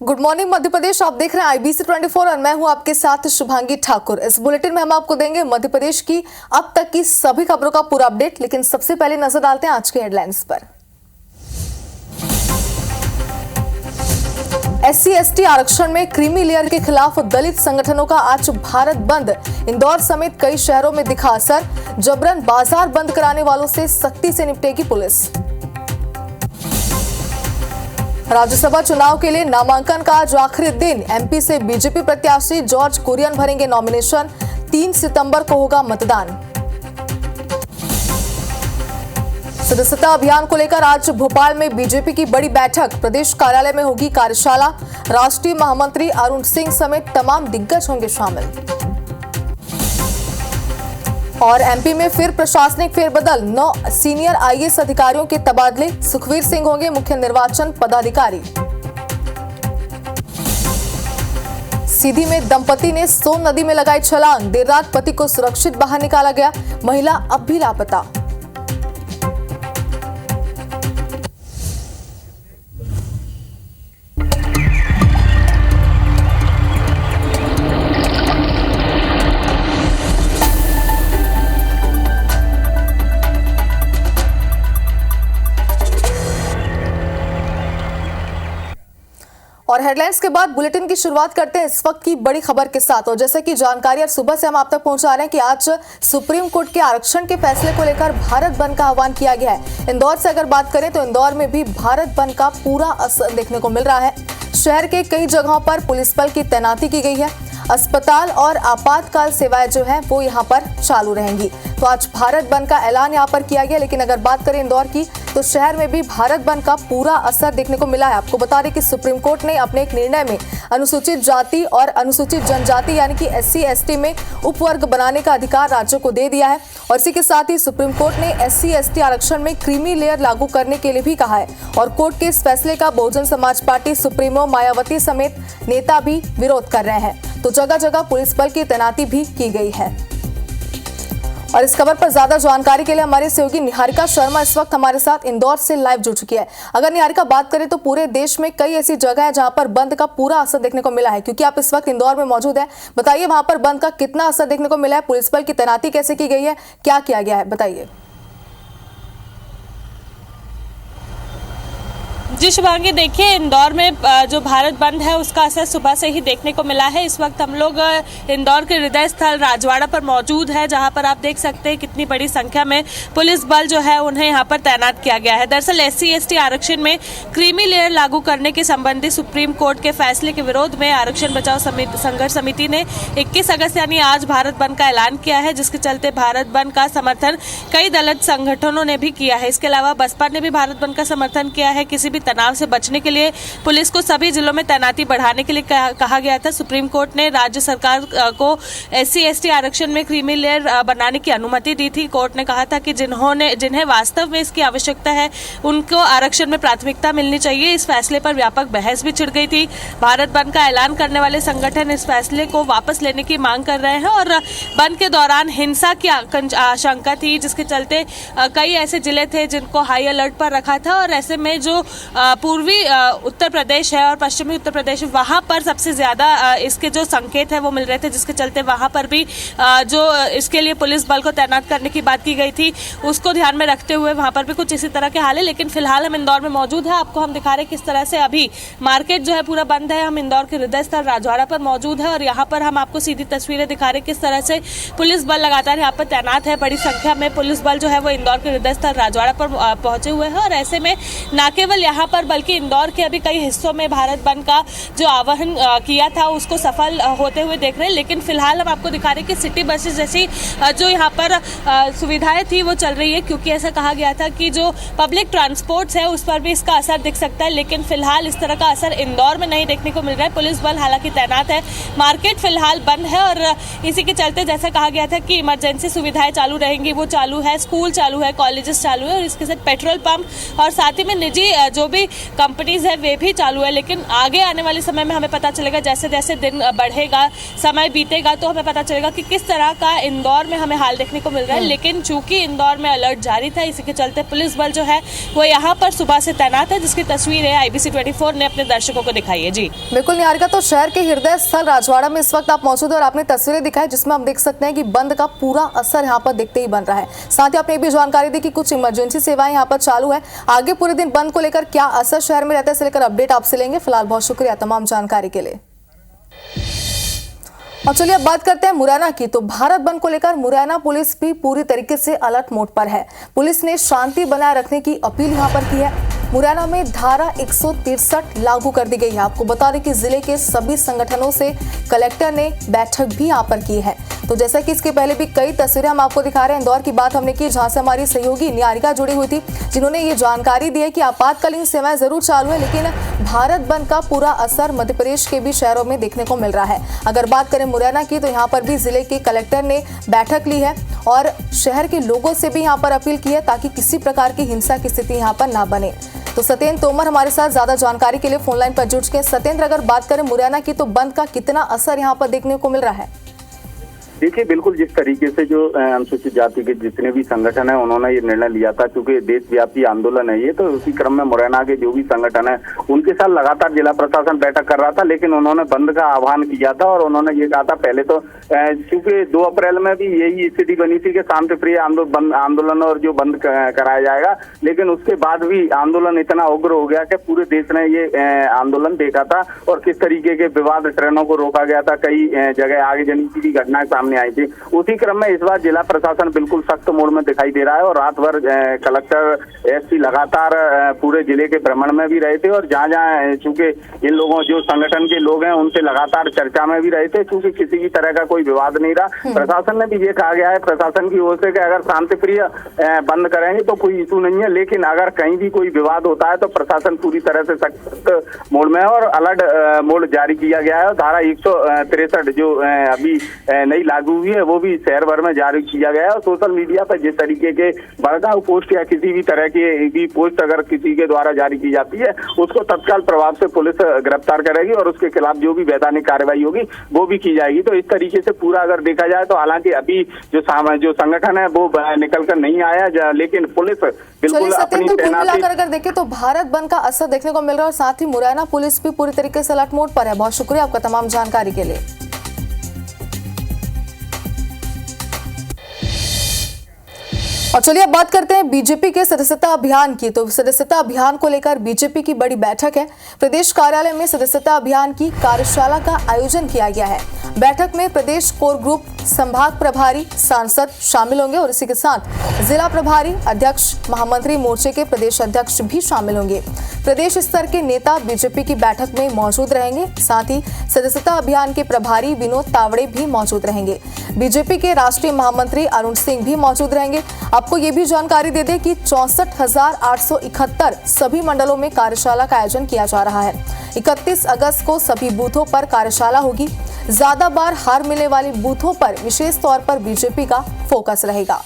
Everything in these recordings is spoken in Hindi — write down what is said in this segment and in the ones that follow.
Good morning Madhya Pradesh. आप देख रहे हैं IBC 24 और मैं हूं आपके साथ शुभांगी ठाकुर। इस बुलेटिन में हम आपको देंगे मध्य प्रदेश की अब तक की सभी खबरों का पूरा अपडेट। लेकिन सबसे पहले नजर डालते हैं आज के हेडलाइंस पर। SC/ST आरक्षण में क्रीमी लेयर के खिलाफ दलित संगठनों का आज भारत बंद। इंदौर समेत कई शहरों में दिखा असर। जबरन बाजार बंद कराने वालों से सख्ती से निपटेगी पुलिस। राज्यसभा चुनाव के लिए नामांकन का आज आखिरी दिन। MP से BJP प्रत्याशी जॉर्ज कुरियन भरेंगे नॉमिनेशन। 3 सितंबर को होगा मतदान। सदस्यता अभियान को लेकर आज भोपाल में BJP की बड़ी बैठक। प्रदेश कार्यालय में होगी कार्यशाला। राष्ट्रीय महामंत्री अरुण सिंह समेत तमाम दिग्गज होंगे शामिल। और MP में फिर प्रशासनिक फेरबदल। 9 सीनियर IAS अधिकारियों के तबादले। सुखवीर सिंह होंगे मुख्य निर्वाचन पदाधिकारी। सीधी में दंपति ने सोन नदी में लगाई छलांग। देर रात पति को सुरक्षित बाहर निकाला गया। महिला अब भी लापता। और हेडलाइंस के बाद बुलेटिन की शुरुआत करते हैं इस वक्त की बड़ी खबर के साथ। और जैसे कि जानकारी आज सुबह से हम आप तक पहुंचा रहे हैं कि आज सुप्रीम कोर्ट के आरक्षण के फैसले को लेकर भारत बंद का आह्वान किया गया है। इंदौर से अगर बात करें तो इंदौर में भी भारत बंद का पूरा असर देखने को मिल रहा है। शहर के कई जगहों पर पुलिस बल की तैनाती की गई है। अस्पताल और आपातकाल सेवाएं जो है वो यहाँ पर चालू रहेंगी। तो आज भारत बंद का ऐलान यहाँ पर किया गया। लेकिन अगर बात करें इंदौर की तो शहर में भी भारत बंद का पूरा असर देखने को मिला है। आपको बता दें कि सुप्रीम कोर्ट ने अपने एक निर्णय में अनुसूचित जाति और अनुसूचित जनजाति यानी कि SC/ST में उपवर्ग बनाने का अधिकार राज्यों को दे दिया है। और इसी के साथ ही सुप्रीम कोर्ट ने SC/ST आरक्षण में क्रीमी लेयर लागू करने के लिए भी कहा है। और कोर्ट के इस फैसले का बहुजन समाज पार्टी सुप्रीमो मायावती समेत नेता भी विरोध कर रहे हैं। तो जगह जगह पुलिस बल की तैनाती भी की गई है। और इस खबर पर ज्यादा जानकारी के लिए हमारे सहयोगी निहारिका शर्मा इस वक्त हमारे साथ इंदौर से लाइव जुड़ चुकी है। अगर निहारिका बात करें तो पूरे देश में कई ऐसी जगह है जहां पर बंद का पूरा असर देखने को मिला है, क्योंकि आप इस वक्त इंदौर में मौजूद है। बताइए वहां पर बंद का कितना असर देखने को मिला है, पुलिस बल की तैनाती कैसे की गई है, क्या किया गया है, बताइए। जी शुभांगी, देखिए इंदौर में जो भारत बंद है उसका असर सुबह से ही देखने को मिला है। इस वक्त हम लोग इंदौर के हृदय स्थल राजवाड़ा पर मौजूद है, जहां पर आप देख सकते हैं कितनी बड़ी संख्या में पुलिस बल जो है उन्हें यहां पर तैनात किया गया है। दरअसल SC/ST आरक्षण में क्रीमी लेयर लागू करने के संबंधी सुप्रीम कोर्ट के फैसले के विरोध में आरक्षण बचाओ संघर्ष समिति ने 21 अगस्त यानी आज भारत बंद का ऐलान किया है, जिसके चलते भारत बंद का समर्थन कई दलित संगठनों ने भी किया है। इसके अलावा बसपा ने भी भारत बंद का समर्थन किया है। किसी भी तनाव से बचने के लिए पुलिस को सभी जिलों में तैनाती बढ़ाने के लिए कहा गया था। सुप्रीम कोर्ट ने राज्य सरकार को SC/ST आरक्षण में क्रीमी लेयर बनाने की अनुमति दी थी। कोर्ट ने कहा था कि जिन्हें वास्तव में इसकी आवश्यकता है उनको आरक्षण में प्राथमिकता मिलनी चाहिए। इस फैसले पर व्यापक बहस भी छिड़ गई थी। भारत बंद का ऐलान करने वाले संगठन इस फैसले को वापस लेने की मांग कर रहे हैं और बंद के दौरान हिंसा की आशंका थी, जिसके चलते कई ऐसे जिले थे जिनको हाई अलर्ट पर रखा था। और ऐसे में जो पूर्वी उत्तर प्रदेश है और पश्चिमी उत्तर प्रदेश, वहां पर सबसे ज्यादा इसके जो संकेत है वो मिल रहे थे, जिसके चलते वहां पर भी जो इसके लिए पुलिस बल को तैनात करने की बात की गई थी उसको ध्यान में रखते हुए वहां पर भी कुछ इसी तरह के हाल है। लेकिन फिलहाल हम इंदौर में मौजूद है। आपको हम दिखा रहे हैं किस तरह से अभी मार्केट जो है पूरा बंद है। हम इंदौर के हृदय स्थल राजवाड़ा पर मौजूद है और यहाँ पर हम आपको सीधी तस्वीरें दिखा रहे हैं किस तरह से पुलिस बल लगातार यहाँ पर तैनात है। बड़ी संख्या में पुलिस बल जो है वो इंदौर के हृदय स्थल राजवाड़ा पर पहुंचे हुए हैं। और ऐसे में न केवल यहाँ पर बल्कि इंदौर के अभी कई हिस्सों में भारत बंद का जो आह्वान किया था उसको सफल होते हुए देख रहे हैं। लेकिन फिलहाल हम आपको दिखा रहे हैं कि सिटी बसेस जैसी जो यहाँ पर सुविधाएं थी वो चल रही है, क्योंकि ऐसा कहा गया था कि जो पब्लिक ट्रांसपोर्ट्स है उस पर भी इसका असर दिख सकता है। लेकिन फिलहाल इस तरह का असर इंदौर में नहीं देखने को मिल रहा है। पुलिस बल हालांकि तैनात है, मार्केट फिलहाल बंद है और इसी के चलते जैसा कहा गया था कि इमरजेंसी सुविधाएं चालू रहेंगी वो चालू है, स्कूल चालू है, कॉलेजेस चालू है और इसके साथ पेट्रोल पंप और साथ ही में निजी जो भी कंपनीज है वे भी चालू है, लेकिन आगे आने वाले समय में हमें पता चलेगा, जैसे जैसे दिन बढ़ेगा, समय बीतेगा, तो हमें पता चलेगा कि किस तरह का इंदौर में हमें हाल देखने को मिल रहा है। लेकिन चूंकि इंदौर में अलर्ट जारी था, इसी के चलते पुलिस बल जो है वो यहाँ पर सुबह से तैनात है, जिसकी तस्वीरें IBC 24 ने अपने दर्शकों को दिखाई है। जी बिल्कुल निहारिका, तो शहर के हृदय स्थल राजवाड़ा में इस वक्त आप मौजूद हैं और आपने तस्वीरें दिखाई जिसमें आप देख सकते हैं कि बंद का पूरा असर यहाँ पर देखते ही बन रहा है। साथ ही आपने भी जानकारी दी कि कुछ इमरजेंसी सेवाएं यहाँ पर चालू है। आगे पूरे दिन बंद को लेकर क्या असर शहर में रहता है, इसे लेकर अपडेट आपसे लेंगे। फिलहाल बहुत शुक्रिया तमाम जानकारी के लिए। और चलिए अब बात करते हैं मुरैना की। तो भारत बंद को लेकर मुरैना पुलिस भी पूरी तरीके से अलर्ट मोड पर है। पुलिस ने शांति बनाए रखने की अपील यहां पर की है। मुरैना में धारा 163 लागू कर दी गई है। आपको बता दें कि जिले के सभी संगठनों से कलेक्टर ने बैठक भी यहां पर की है। तो जैसा कि इसके पहले भी कई तस्वीरें हम आपको दिखा रहे हैं, इंदौर की बात हमने की जहां से हमारी सहयोगी निहारिका जुड़ी हुई थी, जिन्होंने ये जानकारी दी है कि आपातकालीन सेवाएं जरूर चालू है, लेकिन भारत बंद का पूरा असर मध्य प्रदेश के भी शहरों में देखने को मिल रहा है। अगर बात करें मुरैना की, तो यहाँ पर भी जिले के कलेक्टर ने बैठक ली है और शहर के लोगों से भी यहाँ पर अपील की है ताकि किसी प्रकार की हिंसा की स्थिति यहाँ पर ना बने। तो सत्येंद्र तोमर हमारे साथ ज्यादा जानकारी के लिए फोनलाइन पर जुड़ चुके हैं। सत्येंद्र, अगर बात करें मुरैना की, तो बंद का कितना असर यहाँ पर देखने को मिल रहा है? देखिए, बिल्कुल जिस तरीके से जो अनुसूचित जाति के जितने भी संगठन है उन्होंने ये निर्णय लिया था, क्योंकि देशव्यापी आंदोलन है ये, तो उसी क्रम में मुरैना के जो भी संगठन है उनके साथ लगातार जिला प्रशासन बैठक कर रहा था, लेकिन उन्होंने बंद का आह्वान किया था और उन्होंने ये कहा था पहले तो क्योंकि 2 अप्रैल में भी यही स्थिति बनी थी कि शांतिप्रिय आंदोलन और जो बंद कराया जाएगा, लेकिन उसके बाद भी आंदोलन इतना उग्र हो गया कि पूरे देश ने ये आंदोलन देखा था और किस तरीके के विवाद, ट्रेनों को रोका गया था, कई जगह आगजनी की भी घटनाएं सामने आई थी। उसी क्रम में इस बार जिला प्रशासन बिल्कुल सख्त मोड में दिखाई दे रहा है और रात भर कलेक्टर, SP लगातार पूरे जिले के भ्रमण में भी रहे थे और जहां चूंकि इन लोगों जो संगठन के लोग हैं उनसे लगातार चर्चा में भी रहे थे, क्योंकि किसी भी तरह का कोई विवाद नहीं रहा। प्रशासन ने भी ये कहा गया है प्रशासन की ओर से कि अगर शांतिप्रिय बंद करेंगे तो कोई इशू नहीं है, लेकिन अगर कहीं भी कोई विवाद होता है तो प्रशासन पूरी तरह से सख्त मोड में है और अलर्ट मोड जारी किया गया है। धारा 163 जो अभी नई लागू हुई है वो भी शहर भर में जारी किया गया है और सोशल मीडिया पर जिस तरीके के भड़काऊ पोस्ट या किसी भी तरह की भी पोस्ट अगर किसी के द्वारा जारी की जाती है उसको तत्काल प्रभाव से पुलिस गिरफ्तार करेगी और उसके खिलाफ जो भी वैधानिक कार्रवाई होगी वो भी की जाएगी। तो इस तरीके से पूरा अगर देखा जाए तो हालांकि अभी जो संगठन है वो निकल कर नहीं आया, लेकिन पुलिस बिल्कुल अपनी तैनाती। अगर देखें तो भारत बंद का असर देखने को मिल रहा है और साथ ही मुरैना पुलिस भी पूरी तरीके से अलर्ट मोड पर है। बहुत शुक्रिया आपका तमाम जानकारी के लिए। और चलिए अब बात करते हैं बीजेपी के सदस्यता अभियान की। तो सदस्यता अभियान को लेकर बीजेपी की बड़ी बैठक है। प्रदेश कार्यालय में सदस्यता अभियान की कार्यशाला का आयोजन किया गया है। बैठक में प्रदेश कोर ग्रुप, संभाग प्रभारी, सांसद शामिल होंगे और इसी के साथ जिला प्रभारी, अध्यक्ष, महामंत्री मोर्चे के प्रदेश अध्यक्ष भी शामिल होंगे। प्रदेश स्तर के नेता बीजेपी की बैठक में मौजूद रहेंगे। साथ ही सदस्यता अभियान के प्रभारी विनोद तावड़े भी मौजूद रहेंगे। बीजेपी के राष्ट्रीय महामंत्री अरुण सिंह भी मौजूद रहेंगे। आपको ये भी जानकारी दे दें कि 64,871 सभी मंडलों में कार्यशाला का आयोजन किया जा रहा है। 31 अगस्त को सभी बूथों पर कार्यशाला होगी। ज्यादा बार हार मिलने वाले बूथों पर विशेष तौर पर बीजेपी का फोकस रहेगा।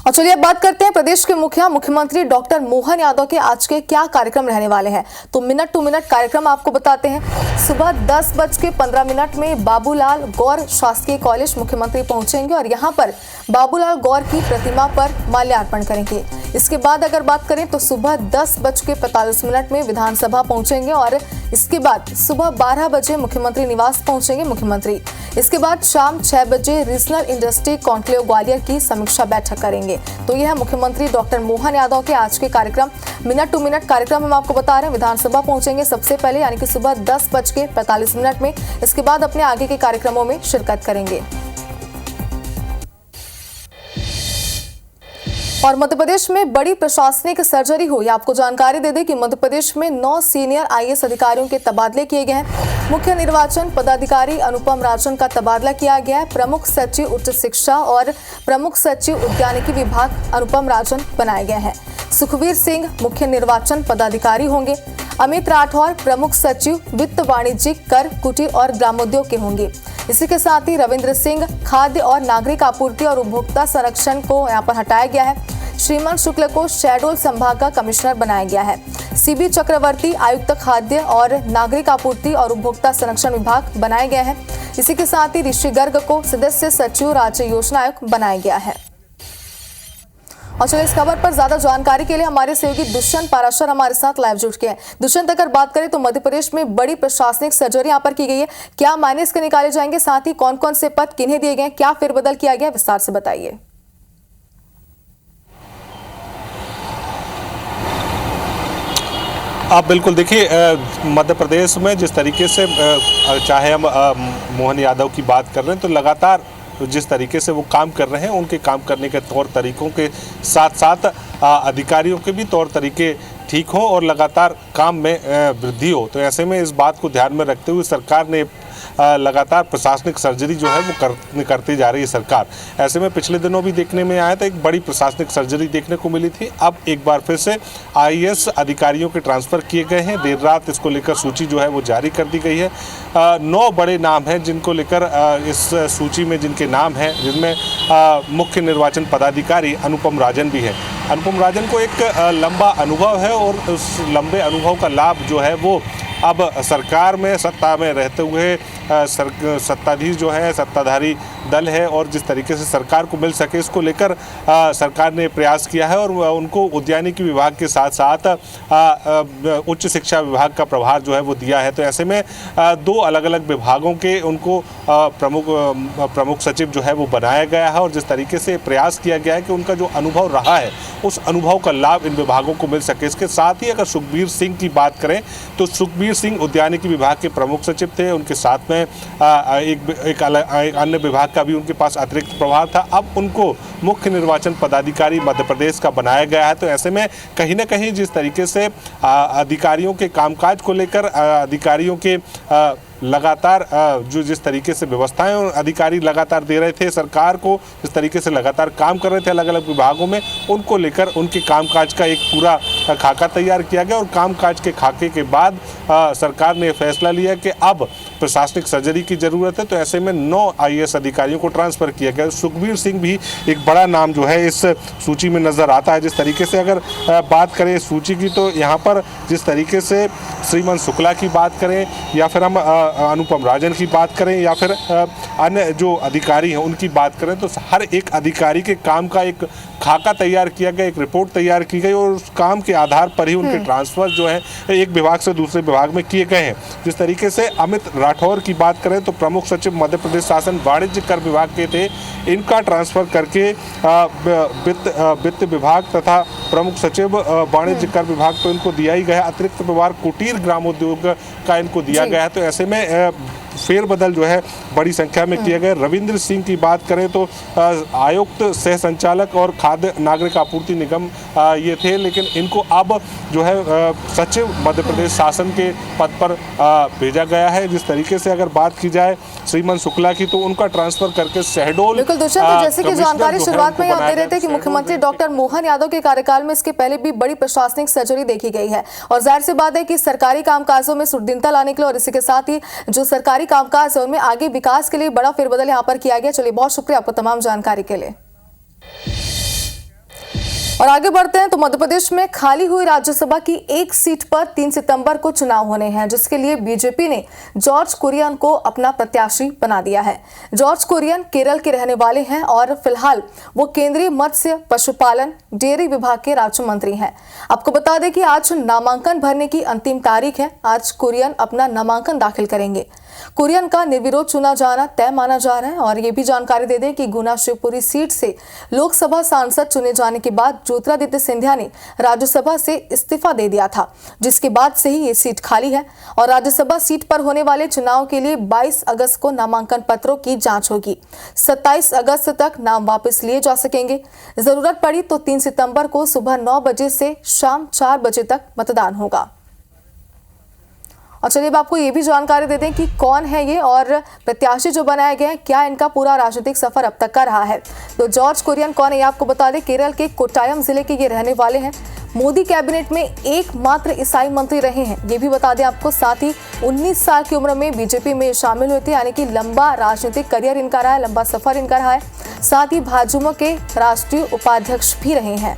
और चलिए अब बात करते हैं प्रदेश के मुख्यमंत्री डॉक्टर मोहन यादव के आज के क्या कार्यक्रम रहने वाले हैं। तो मिनट टू मिनट कार्यक्रम आपको बताते हैं। सुबह 10:15 में बाबूलाल गौर शासकीय कॉलेज मुख्यमंत्री पहुंचेंगे और यहां पर बाबूलाल गौर की प्रतिमा पर माल्यार्पण करेंगे। इसके बाद अगर बात करें तो सुबह 10:45 में विधानसभा पहुंचेंगे और इसके बाद सुबह 12 बजे मुख्यमंत्री निवास पहुंचेंगे मुख्यमंत्री। इसके बाद शाम 6 बजे रीजनल इंडस्ट्री कॉन्क्लेव ग्वालियर की समीक्षा बैठक करेंगे। तो यह है मुख्यमंत्री डॉक्टर मोहन यादव के आज के कार्यक्रम। मिनट टू मिनट कार्यक्रम हम आपको बता रहे हैं। विधानसभा पहुंचेंगे सबसे पहले, यानी कि सुबह 10:45 में। इसके बाद अपने आगे के कार्यक्रमों में शिरकत करेंगे। और मध्य प्रदेश में बड़ी प्रशासनिक सर्जरी हुई। आपको जानकारी दे दें कि मध्य प्रदेश में 9 सीनियर IAS अधिकारियों के तबादले किए गए हैं। मुख्य निर्वाचन पदाधिकारी अनुपम राजन का तबादला किया गया है। प्रमुख सचिव उच्च शिक्षा और प्रमुख सचिव उद्यानिकी विभाग अनुपम राजन बनाए गए हैं। सुखवीर सिंह मुख्य निर्वाचन पदाधिकारी होंगे। अमित राठौर प्रमुख सचिव वित्त, वाणिज्यिक, कर, कुटीर और ग्रामोद्योग के होंगे। इसी के साथ ही रविंद्र सिंह खाद्य और नागरिक आपूर्ति और उपभोक्ता संरक्षण को यहाँ पर हटाया गया है। श्रीमान शुक्ल को शहडोल संभाग का कमिश्नर बनाया गया है। सीबी चक्रवर्ती आयुक्त खाद्य और नागरिक आपूर्ति और उपभोक्ता संरक्षण विभाग बनाए गए हैं। इसी के साथ ही ऋषि गर्ग को सदस्य सचिव राज्य योजना आयोग बनाया गया है। और चलिए इस खबर पर ज्यादा जानकारी के लिए हमारे सहयोगी दुष्यंत पाराशर हमारे साथ लाइव जुड़ गए हैं। दुष्यंत, अगर बात करें तो मध्य प्रदेश में बड़ी प्रशासनिक सर्जरी यहाँ पर की गई है, क्या मायने इसके निकाले जाएंगे, साथ ही कौन कौन से पद किन्हें दिए गए, क्या फेरबदल किया गया, विस्तार से बताइए। आप बिल्कुल देखिए, मध्य प्रदेश में जिस तरीके से चाहे हम मोहन यादव की बात कर रहे हैं, तो लगातार जिस तरीके से वो काम कर रहे हैं, उनके काम करने के तौर तरीकों के साथ साथ अधिकारियों के भी तौर तरीके ठीक हो और लगातार काम में वृद्धि हो। तो ऐसे में इस बात को ध्यान में रखते हुए सरकार ने लगातार प्रशासनिक सर्जरी जो है वो करती जा रही है सरकार। ऐसे में पिछले दिनों भी देखने में आया था, एक बड़ी प्रशासनिक सर्जरी देखने को मिली थी। अब एक बार फिर से आईएएस अधिकारियों के ट्रांसफ़र किए गए हैं। देर रात इसको लेकर सूची जो है वो जारी कर दी गई है। 9 बड़े नाम हैं जिनको लेकर इस सूची में जिनके नाम हैं, जिनमें मुख्य निर्वाचन पदाधिकारी अनुपम राजन भी है। अनुपम राजन को एक लंबा अनुभव है और उस लंबे अनुभव का लाभ जो है वो अब सरकार में सत्ता में रहते हुए सत्ताधीश जो है, सत्ताधारी दल है, और जिस तरीके से सरकार को मिल सके इसको लेकर सरकार ने प्रयास किया है और उनको उद्यानिकी विभाग के साथ साथ उच्च शिक्षा विभाग का प्रभार जो है वो दिया है। तो ऐसे में 2 अलग अलग विभागों के उनको प्रमुख सचिव जो है वो बनाया गया है और जिस तरीके से प्रयास किया गया है कि उनका जो अनुभव रहा है उस अनुभव का लाभ इन विभागों को मिल सके। इसके साथ ही अगर सुखबीर सिंह की बात करें तो सुखबीर सिंह उद्यानिकी विभाग के प्रमुख सचिव थे, उनके साथ में एक अन्य विभाग का भी उनके पास अतिरिक्त प्रभार था। अब उनको मुख्य निर्वाचन पदाधिकारी मध्य प्रदेश का बनाया गया है। तो ऐसे में कहीं ना कहीं जिस तरीके से अधिकारियों के कामकाज को लेकर अधिकारियों के लगातार जो जिस तरीके से व्यवस्थाएं अधिकारी लगातार दे रहे थे सरकार को, जिस तरीके से लगातार काम कर रहे थे अलग अलग विभागों में, उनको लेकर उनके कामकाज का एक पूरा खाका तैयार किया गया और कामकाज के खाके के बाद सरकार ने फैसला लिया कि अब प्रशासनिक सर्जरी की ज़रूरत है। तो ऐसे में 9 आईएएस अधिकारियों को ट्रांसफ़र किया गया। सुखबीर सिंह भी एक बड़ा नाम जो है इस सूची में नज़र आता है। जिस तरीके से अगर बात करें सूची की, तो यहाँ पर जिस तरीके से श्रीमान शुक्ला की बात करें या फिर हम अनुपम राजन की बात करें या फिर अन्य जो अधिकारी हैं उनकी बात करें, तो हर एक अधिकारी के काम का एक खाका तैयार किया गया, एक रिपोर्ट तैयार की गई और उस काम के आधार पर ही उनके ट्रांसफ़र जो है एक विभाग से दूसरे विभाग में किए गए हैं। जिस तरीके से अमित राठौर की बात करें तो प्रमुख सचिव मध्य प्रदेश शासन वाणिज्य कर विभाग के थे, इनका ट्रांसफ़र करके वित्त विभाग तथा प्रमुख सचिव वाणिज्य कर विभाग तो इनको दिया ही गया, अतिरिक्त प्रभार कुटीर ग्रामोद्योग का इनको दिया गया है। तो ऐसे में फेरबदल जो है बड़ी संख्या में किया गया। रविंद्र सिंह की बात करें तो आयुक्त सह संचालक और खाद्य नागरिक आपूर्ति निगम ये थे, लेकिन इनको अब जो है सचिव मध्य प्रदेश शासन के पद पर भेजा गया है। जिस तरीके से अगर बात की जाए श्रीमान शुक्ला की, तो उनका ट्रांसफर करके शहडोल, बिल्कुल दुष्यंत, जैसे कि जानकारी शुरुआत में आप दे रहे थे कि मुख्यमंत्री डॉक्टर मोहन यादव के कार्यकाल में इसके पहले भी बड़ी प्रशासनिक सर्जरी देखी गई है और जाहिर सी बात है कि सरकारी कामकाजों में सुदृढ़ता लाने के लिए और इसी के साथ ही जो सरकारी कामकाज है उनमें आगे विकास के लिए बड़ा फेरबदल यहां पर किया गया। चलिए, बहुत शुक्रिया आपको तमाम जानकारी के लिए। और आगे बढ़ते हैं तो मध्य प्रदेश में खाली हुई राज्यसभा की एक सीट पर 3 सितंबर को चुनाव होने हैं, जिसके लिए बीजेपी ने जॉर्ज कुरियन को अपना प्रत्याशी बना दिया है। जॉर्ज कुरियन केरल के रहने वाले हैं और फिलहाल वो केंद्रीय मत्स्य पशुपालन डेयरी विभाग के राज्य मंत्री हैं। आपको बता दें कि आज नामांकन भरने की अंतिम तारीख है। आज कुरियन अपना नामांकन दाखिल करेंगे। कुरियन का निर्विरोध चुना जाना तय माना जा रहा है और ये भी जानकारी दे दें कि गुना शिवपुरी सीट से लोकसभा सांसद चुने जाने के बाद ज्योतिरादित्य सिंधिया ने राज्यसभा से इस्तीफा दे दिया था, जिसके बाद से ही ये सीट खाली है और राज्यसभा सीट पर होने वाले चुनाव के लिए 22 अगस्त को नामांकन पत्रों की जांच होगी। 27 अगस्त तक नाम वापस लिए जा सकेंगे। जरूरत पड़ी तो 3 सितंबर को सुबह 9 बजे से शाम 4 बजे तक मतदान होगा। और चलिए, अब आपको ये भी जानकारी दे दें कि कौन है ये और प्रत्याशी जो बनाए गए हैं, क्या इनका पूरा राजनीतिक सफर अब तक का रहा है। तो जॉर्ज कुरियन कौन है ये आपको बता दें। केरल के कोट्टायम जिले के ये रहने वाले हैं। मोदी कैबिनेट में एकमात्र ईसाई मंत्री रहे हैं, ये भी बता दें आपको। साथ ही 19 साल की उम्र में बीजेपी में शामिल हुए थे, यानी कि लंबा राजनीतिक करियर इनका रहा है, लंबा सफर इनका रहा है। साथ ही भाजपा के राष्ट्रीय उपाध्यक्ष भी रहे हैं।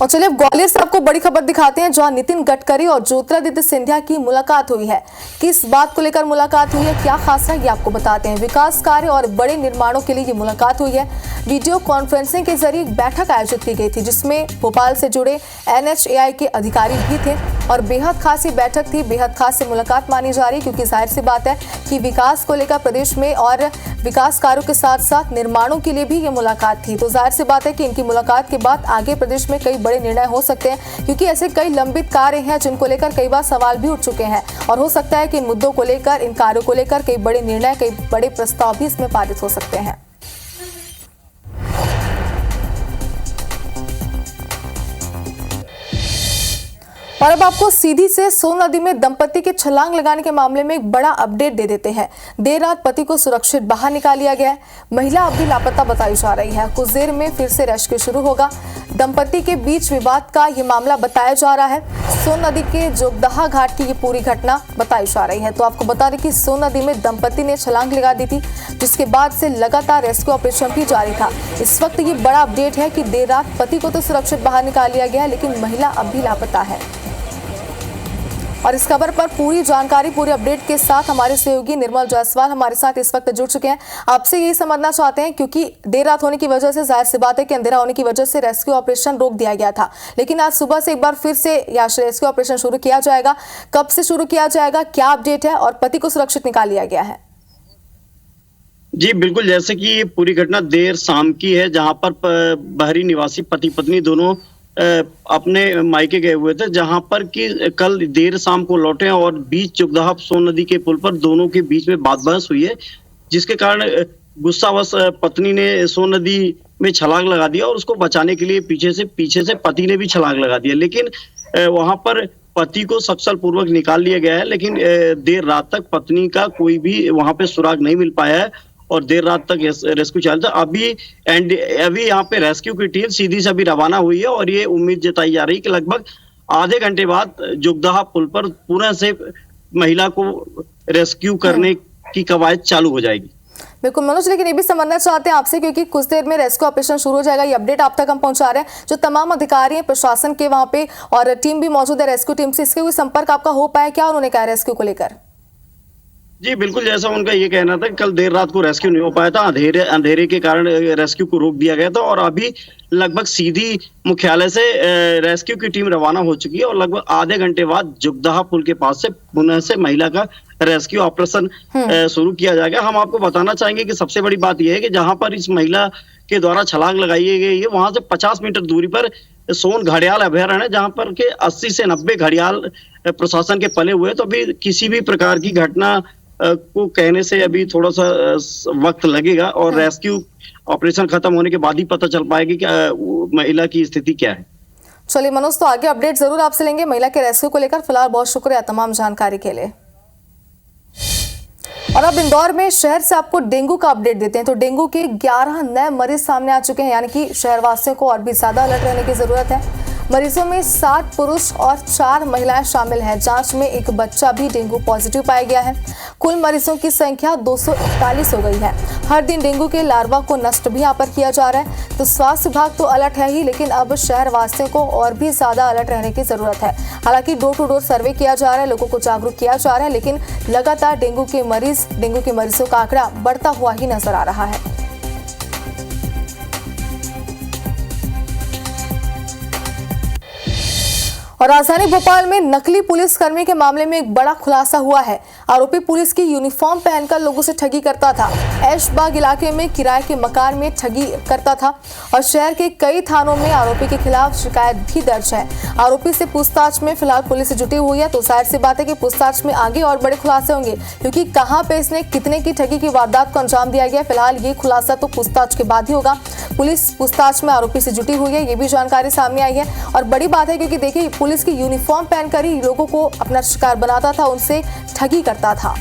और चलिए अब ग्वालियर से आपको बड़ी खबर दिखाते हैं, जहां नितिन गडकरी और ज्योतिरादित्य सिंधिया की मुलाकात हुई है। किस बात को लेकर मुलाकात हुई है, क्या खास है, ये आपको बताते हैं। विकास कार्य और बड़े निर्माणों के लिए ये मुलाकात हुई है। वीडियो कॉन्फ्रेंसिंग के जरिए एक बैठक आयोजित की गई थी, जिसमें भोपाल से जुड़े NHAI के अधिकारी भी थे और बेहद खास ये बैठक थी, बेहद खास ये मुलाकात मानी जा रही है, क्योंकि जाहिर सी बात है कि विकास को लेकर प्रदेश में और विकास कार्यों के साथ साथ निर्माणों के लिए भी ये मुलाकात थी। तो जाहिर सी बात है कि इनकी मुलाकात के बाद आगे प्रदेश में कई बड़े निर्णय हो सकते हैं, क्योंकि ऐसे कई लंबित कार्य हैं जिनको लेकर कई बार सवाल भी उठ चुके हैं और हो सकता है कि इन मुद्दों को लेकर, इन कार्यों को लेकर कई बड़े निर्णय, कई बड़े प्रस्ताव भी इसमें पारित हो सकते हैं। और अब आपको सीधी से सोन नदी में दंपति के छलांग लगाने के मामले में एक बड़ा अपडेट दे देते हैं। देर रात पति को सुरक्षित बाहर निकाल लिया गया है। महिला अभी लापता बताई जा रही है। कुछ देर में फिर से रेस्क्यू शुरू होगा। दंपति के बीच विवाद का ये मामला बताया जा रहा है। सोन नदी के जोगदहा घाट की ये पूरी घटना बताई जा रही है। तो आपको बता दें कि सोन नदी में दंपति ने छलांग लगा दी थी, जिसके बाद से लगातार रेस्क्यू ऑपरेशन भी जारी था। इस वक्त ये बड़ा अपडेट है कि देर रात पति को तो सुरक्षित बाहर निकाल लिया गया है, लेकिन महिला अभी लापता है। और इस खबर पर पूरी जानकारी, पूरी अपडेट के साथ हमारे सहयोगी निर्मल जायसवाल हमारे साथ इस वक्त जुड़ चुके हैं। आपसे यही समझना चाहते हैं, क्योंकि देर रात होने की वजह से जाहिर सी बात है कि अंधेरा होने की वजह से रेस्क्यू ऑपरेशन रोक दिया गया था, लेकिन आज सुबह से एक बार फिर से रेस्क्यू ऑपरेशन शुरू किया जाएगा। कब से शुरू किया जाएगा, क्या अपडेट है, और पति को सुरक्षित निकाल लिया गया है? जी बिल्कुल, जैसे कि ये पूरी घटना देर शाम की है, जहां पर बहरी निवासी पति पत्नी दोनों अपने मायके गए हुए थे, जहां पर कि कल देर शाम को लौटे और बीच जोगदहा सोन नदी के पुल पर दोनों के बीच में बात बहस हुई है, जिसके कारण गुस्सावश पत्नी ने सोन नदी में छलांग लगा दिया और उसको बचाने के लिए पीछे से पति ने भी छलांग लगा दिया। लेकिन वहां पर पति को सकुशल पूर्वक निकाल लिया गया है, लेकिन देर रात तक पत्नी का कोई भी वहां पे सुराग नहीं मिल पाया है और देर रात तक रेस्क्यू चल रहा था। अभी यहाँ पे रेस्क्यू की टीम सीधी से अभी रवाना हुई है और ये उम्मीद जताई जा रही है कि लगभग आधे घंटे बाद जोगदहा पुल पर पुनः से महिला को रेस्क्यू करने की कवायद चालू हो जाएगी। बिल्कुल मनोज, लेकिन ये भी समझना चाहते हैं आपसे, क्योंकि कुछ देर में रेस्क्यू ऑपरेशन शुरू हो जाएगा, ये अपडेट आप तक हम पहुंचा रहे हैं। जो तमाम अधिकारी हैं प्रशासन के वहां पे और टीम भी मौजूद है रेस्क्यू टीम से, इसके कोई संपर्क आपका हो पाया क्या, उन्होंने कहा रेस्क्यू को लेकर? जी बिल्कुल, जैसा उनका ये कहना था कि कल देर रात को रेस्क्यू नहीं हो पाया था, अंधेरे के कारण रेस्क्यू को रोक दिया गया था और अभी लगभग सीधी मुख्यालय से रेस्क्यू की टीम रवाना हो चुकी है और लगभग आधे घंटे बाद जोगदहा पुल के पास से पुनः से महिला का रेस्क्यू ऑपरेशन शुरू किया जाएगा। हम आपको बताना चाहेंगे कि सबसे बड़ी बात यह है कि जहां पर इस महिला के द्वारा छलांग लगाई गई है, वहां से 50 मीटर दूरी पर सोन घड़ियाल अभयारण्य है, जहां पर के 80 से 90 घड़ियाल प्रशासन के पले हुए। तो अभी किसी भी प्रकार की घटना को कहने से अभी थोड़ा सा वक्त लगेगा और रेस्क्यू ऑपरेशन खत्म होने के बाद ही पता चल पाएगी कि महिला की स्थिति क्या है। चलिए मनोज, तो आगे अपडेट जरूर आपसे लेंगे महिला के रेस्क्यू को लेकर। फिलहाल बहुत शुक्रिया तमाम जानकारी के लिए। और अब इंदौर में शहर से आपको डेंगू का अपडेट देते हैं। तो डेंगू के 11 नए मरीज सामने आ चुके हैं, यानी कि शहरवासियों को और भी ज्यादा अलर्ट रहने की जरूरत है। मरीजों में 7 पुरुष और 4 महिलाएं शामिल हैं। जांच में एक बच्चा भी डेंगू पॉजिटिव पाया गया है। कुल मरीजों की संख्या 241 हो गई है। हर दिन डेंगू के लार्वा को नष्ट भी यहाँ पर किया जा रहा है। तो स्वास्थ्य विभाग तो अलर्ट है ही, लेकिन अब शहरवासियों को और भी ज्यादा अलर्ट रहने की जरूरत है। हालांकि डोर टू डोर सर्वे किया जा रहा है, लोगों को जागरूक किया जा रहा है, लेकिन लगातार डेंगू के मरीजों का आंकड़ा बढ़ता हुआ ही नजर आ रहा है। और राजधानी भोपाल में नकली पुलिस कर्मी के मामले में एक बड़ा खुलासा हुआ है। आरोपी पुलिस की यूनिफॉर्म पहनकर लोगों से ठगी करता था। ऐशबाग इलाके में किराए के मकान में ठगी करता था और शहर के कई थानों में आरोपी के खिलाफ शिकायत भी दर्ज है। आरोपी से पूछताछ में फिलहाल पुलिस जुटी हुई है। तो जाहिर सी बात है कि पूछताछ में आगे और बड़े खुलासे होंगे, क्योंकि कहां पे इसने कितने की ठगी की वारदात को अंजाम दिया गया, फिलहाल ये खुलासा तो पूछताछ के बाद ही होगा। पुलिस पूछताछ में आरोपी से जुटी हुई है, ये भी जानकारी सामने आई है। और बड़ी बात है, क्योंकि देखिए पुलिस की यूनिफॉर्म पहनकर ही लोगों को अपना शिकार बनाता था, उनसे ठगी करता था।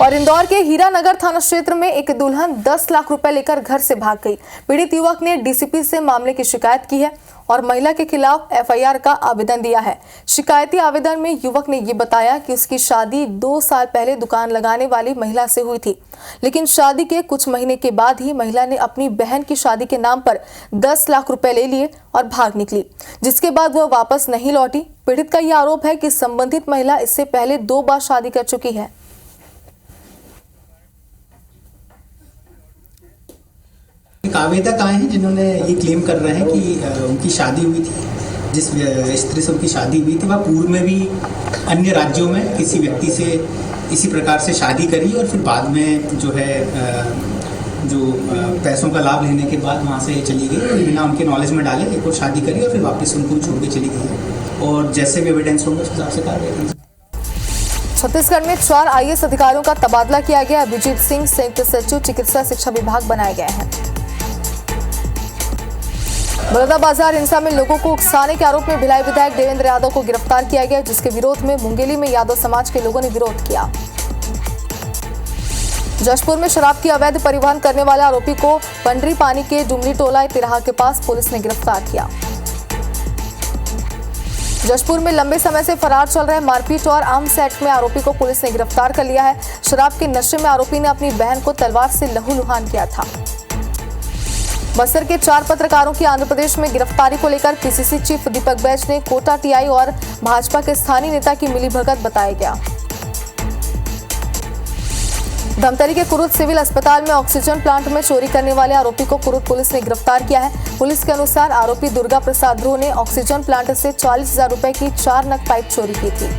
और इंदौर के हीरानगर थाना क्षेत्र में एक दुल्हन 10 लाख रुपए लेकर घर से भाग गई। पीड़ित युवक ने डीसीपी से मामले की शिकायत की है और महिला के खिलाफ एफआईआर का आवेदन दिया है। शिकायती आवेदन में युवक ने ये बताया कि उसकी शादी 2 साल पहले दुकान लगाने वाली महिला से हुई थी, लेकिन शादी के कुछ महीने के बाद ही महिला ने अपनी बहन की शादी के नाम पर 10 लाख रुपए ले लिए और भाग निकली, जिसके बाद वह वापस नहीं लौटी। पीड़ित का यह आरोप है कि संबंधित महिला इससे पहले 2 बार शादी कर चुकी है। एक आवेदक आए हैं जिन्होंने ये क्लेम कर रहे हैं कि उनकी शादी हुई थी, जिस स्त्री से उनकी शादी हुई थी वह पूर्व में भी अन्य राज्यों में किसी व्यक्ति से इसी प्रकार से शादी करी और फिर बाद में जो है पैसों का लाभ लेने के बाद वहाँ से चली गई और बिना उनके नॉलेज में डाले एक और शादी करी और फिर वापस उनको छोड़ के चली गई और जैसे भी एविडेंस होंगे उस हिसाब से कार्रवाई करेंगे। छत्तीसगढ़ में 4 आईएएस अधिकारियों का तबादला किया गया। अभिजीत सिंह संयुक्त सचिव चिकित्सा शिक्षा विभाग बनाए गए हैं। बलौदाबाजार हिंसा में लोगों को उकसाने के आरोप में भिलाई विधायक देवेंद्र यादव को गिरफ्तार किया गया, जिसके विरोध में मुंगेली में यादव समाज के लोगों ने विरोध किया। जशपुर में शराब की अवैध परिवहन करने वाले आरोपी को पंडरी पानी के डुमरी टोला तिराहा के पास पुलिस ने गिरफ्तार किया। जशपुर में लंबे समय से फरार चल रहे मारपीट और आर्म्स एक्ट में आरोपी को पुलिस ने गिरफ्तार कर लिया है। शराब के नशे में आरोपी ने अपनी बहन को तलवार से लहूलुहान किया था। बस्तर के 4 पत्रकारों की आंध्र प्रदेश में गिरफ्तारी को लेकर पीसीसी चीफ दीपक बैज ने कोटा टीआई और भाजपा के स्थानीय नेता की मिलीभगत बताया गया। धमतरी के कुरुद सिविल अस्पताल में ऑक्सीजन प्लांट में चोरी करने वाले आरोपी को कुरुद पुलिस ने गिरफ्तार किया है। पुलिस के अनुसार आरोपी दुर्गा प्रसाद ध्रुव ने ऑक्सीजन प्लांट से 40,000 रुपए की 4 नग पाइप चोरी की थी।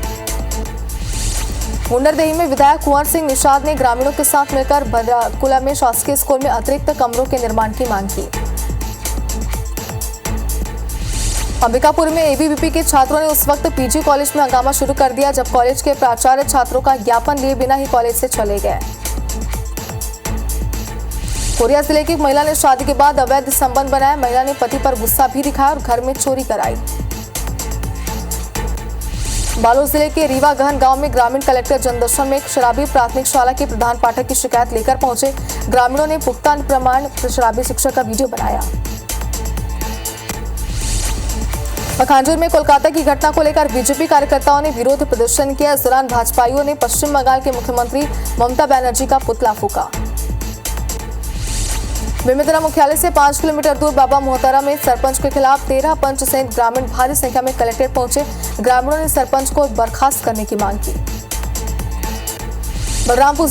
मुंडरदेही में विधायक कुंवर सिंह निषाद ने ग्रामीणों के साथ मिलकर भद्राकुला में शासकीय स्कूल में अतिरिक्त कमरों के निर्माण की मांग की। अंबिकापुर में एबीवीपी के छात्रों ने उस वक्त पीजी कॉलेज में हंगामा शुरू कर दिया जब कॉलेज के प्राचार्य छात्रों का ज्ञापन लिए बिना ही कॉलेज से चले गए। कोरिया जिले की एक महिला ने शादी के बाद अवैध संबंध बनाया। महिला ने पति पर गुस्सा भी दिखाया और घर में चोरी कराई। बालोद जिले के रीवा गहन गांव में ग्रामीण कलेक्टर जनदर्शन में एक शराबी प्राथमिक शाला के प्रधान पाठक की शिकायत लेकर पहुंचे। ग्रामीणों ने पुख्ता प्रमाण शराबी शिक्षक का वीडियो बनाया। मखानजोर में कोलकाता की घटना को लेकर बीजेपी कार्यकर्ताओं ने विरोध प्रदर्शन किया। इस दौरान भाजपाइयों ने पश्चिम बंगाल के मुख्यमंत्री ममता बनर्जी का पुतला फूंका। बेमेतरा मुख्यालय से 5 किलोमीटर दूर बाबा मोहतरा में सरपंच के खिलाफ 13 पंच सहित ग्रामीण भारी संख्या में कलेक्ट्रेट पहुंचे। ग्रामीणों ने सरपंच को बर्खास्त करने की मांग की। बलरामपुर